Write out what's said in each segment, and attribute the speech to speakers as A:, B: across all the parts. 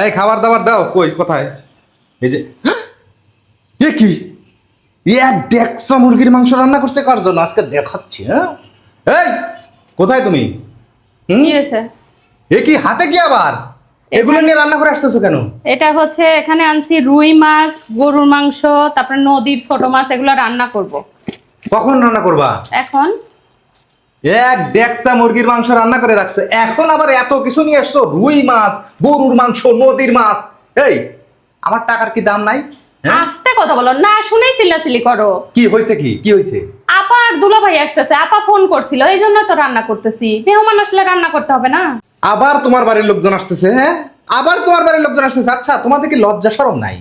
A: এই খাবার দাবার দাও, কই কোথায়? এই যে এ কি, এক ডেকসা মুরগির মাংস রান্না করছে কার জন্য আজকে দেখাচ্ছি। হ্যাঁ, এই কোথায় তুমি?
B: কি হয়েছে?
A: এ কি হাতে কি আবার এগুলো নিয়ে রান্না করে আসতেছো কেন?
B: এটা হচ্ছে এখানে আনছি রুই মাছ, গরুর মাংস, তারপরে নদীর ছোট মাছ, এগুলো রান্না করব।
A: কখন রান্না করবা?
B: এখন
A: এক ডেকসা মুরগির মাংস রান্না করে রাখছো, এখন আবার এত কিছু নিয়ে আসছো? রুই মাছ, গরুর মাংস, নদীর মাছ। এই আমার টাকার কি দাম নাই? হ্যাঁ?
B: আস্তে কথা বলো না, শুনেই চিল্লাচিল্লি করো।
A: কি হয়েছে? কি হয়েছে?
B: আপা আর দুলাভাই আসতেছে, আপা ফোন করছিল, এই জন্য তো রান্না করতেছি। মেহমান আসলে রান্না করতে হবে না?
A: আবার তোমার বাড়ির লোকজন আসতেছে? হ্যাঁ, আবার তোমার বাড়ির লোকজন আসতেছে। আচ্ছা, তোমাদের কি লজ্জা শরম নাই?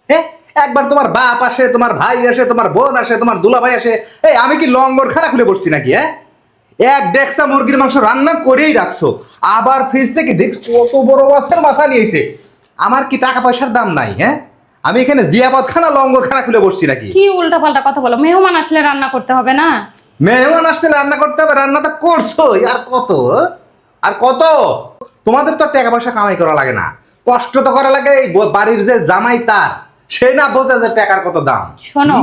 A: হ্যাঁ, একবার তোমার বাপ আসে, তোমার ভাই আসে, তোমার বোন আসে, তোমার দুলাভাই আসে। এই আমি কি লঙ্গর খানা খুলে বসছি নাকি? হ্যাঁ, এক ডেকসা মুরগির মাংস রান্না করেই রাখছো, আবার ফ্রিজ থেকে দেখ কত বড় মাছের মাথা নিয়েছে। আমার কি টাকা পয়সার দাম নাই? হ্যাঁ, আমি এখানে জিয়াপদ খানা লঙ্গর খানা খুলে বসছি নাকি?
B: কি উল্টা পাল্টা কথা বলো? মেহমান আসলে রান্না করতে হবে না?
A: মেহমান আসছে রান্না করতে হবে, রান্না তো করছো। আর কত, আর কত? তোমাদের তো টাকা পয়সা কামাই করা লাগে না, কষ্ট তো করা লাগে। এই বাড়ির যে জামাই তার, সে না বোঝে যে টাকার কত দাম।
B: শোনো,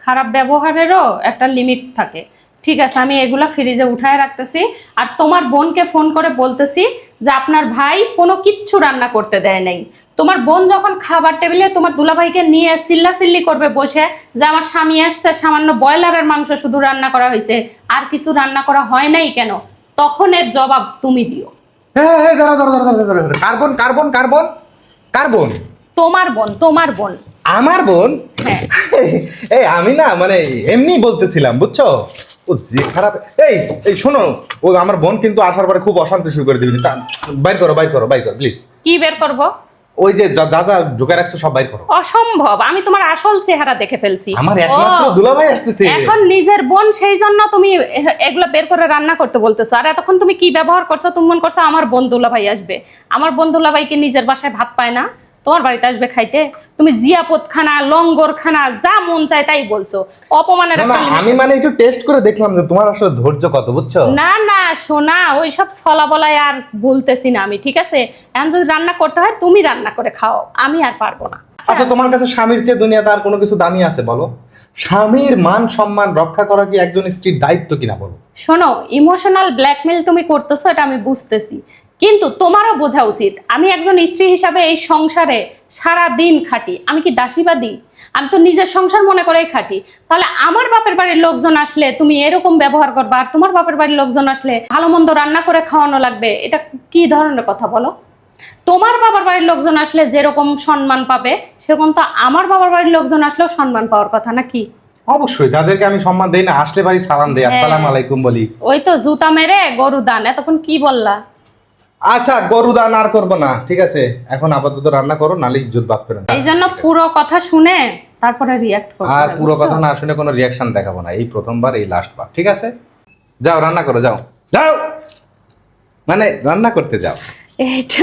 B: খারাপ ব্যবহারেরও একটা লিমিট থাকে। ঠিক আছে, আমি এগুলা ফ্রিজে উঠায় রাখতেছি। আর তোমার বোনকে ফোন করে বলতেছি যে আপনার ভাই কোনো কিচ্ছু রান্না করতে দেয় নাই। তোমার বোন যখন খাবার টেবিলে তোমার দুলাভাইকে নিয়ে চিল্লাচিল্লি করবে বসে যে আমার স্বামী আসছে, সামান্য ব্রয়লারের মাংস শুধু রান্না করা হয়েছে, আর কিছু রান্না করা হয় নাই কেন, তখন এর জবাব তুমি দিও।
A: হ্যাঁ হ্যাঁ, ধরো ধরো ধরো ধরো ধরো। Carbon carbon carbon carbon.
B: তোমার বোন, তোমার বোন।
A: আমার বোন?
B: হ্যাঁ।
A: এই আমি না মানে এমনি বলতেছিলাম, বুঝছো? ও যে খারাপ। এই এই শোনো, ও আমার বোন কিন্তু আসার পরে খুব অশান্তি শুরু করে দিবি। বাইর করো বাইর করো বাইর করো প্লিজ।
B: কি বের করব?
A: ওই যে যা যা ঢুকে রাখছো সব বাইর করো।
B: অসম্ভব, আমি তোমার আসল চেহারা দেখে ফেলছি।
A: আমার একমাত্র
B: ও,
A: দুলাভাই আসতেছে।
B: এখন নিজের বোন, সেই জন্য তুমি এগুলো বের করে রান্না করতে বলতেছো। আর এতক্ষণ তুমি কি ব্যবহার করছো? তুমি মনে করছো আমার বোন দুলাভাই আসবে? আমার বোন দুলাভাই কি নিজের বাসায় ভাত পায় না? তোমার বাড়িতে আসবে খাইতে? তুমি জিয়াপত খানা, লঙ্গর খানা, যা মন চায় তাই বলছো। অপমানের
A: না
B: একটা
A: না,
B: limit
A: আমি মানে একটু টেস্ট করে দেখলাম যে তোমার আসলে ধৈর্য কত, বুঝছো?
B: না না সোনা, ওইসব ছলা বলায় আর বলতেছি না আমি, ঠিক আছে? এখন যদি রান্না করতে হয় তুমি রান্না করে খাও, আমি আর পারবো না।
A: আচ্ছা, তোমার কাছে স্বামীর চেয়ে দুনিয়াতে আর কোনো কিছু দামি আছে বলো? স্বামীর মান সম্মান রক্ষা করা কি একজন স্ত্রীর দায়িত্ব কিনা বলো?
B: শোনো, ইমোশনাল ব্ল্যাকমেল তুমি করতেছো, এটা আমি বুঝতেছি, কিন্তু তোমারও বোঝা উচিত আমি একজন স্ত্রী হিসাবে এই সংসারে সারা দিন খাটি। আমি কি দাসীবাদী? আমি তো নিজের সংসার মনে করেই খাটি। তাহলে আমার বাপের বাড়ির লোকজন আসলে তুমি এরকম ব্যবহার করবা, আর তোমার বাপের বাড়ির লোকজন আসলে ভালো মন্দ রান্না করে খাওয়ানো লাগবে? এটা কি ধরনের কথা বলো? তোমার বাবার বাড়ির লোকজন আসলে যেরকম সম্মান পাবে, সেরকম তো আমার বাবার বাড়ির লোকজন আসলেও সম্মান পাওয়ার কথা, নাকি?
A: অবশ্যই, যাদেরকে আমি সম্মান দেই না, আসলে বাড়ি সালাম দেই, আসসালামু আলাইকুম বলি।
B: ওই তো জুতা মেরে গরু দান, এতক্ষণ কি বললা?
A: আচ্ছা, গরু দান আর করবো না, ঠিক আছে? এখন আপাতত রান্না করো, নালে ইজ্জত বাঁচবে না।
B: এই জন্য পুরো কথা শুনে তারপরে রিয়াক্ট করতে
A: আর
B: হবে,
A: পুরো
B: বুঝছো?
A: কথা না শুনে কোনো রিয়াকশন দেখাবো না, এই প্রথমবার, এই লাস্ট বার, ঠিক আছে? যাও রান্না করো, যাও যাও, মানে রান্না করতে যাও।
B: এইটা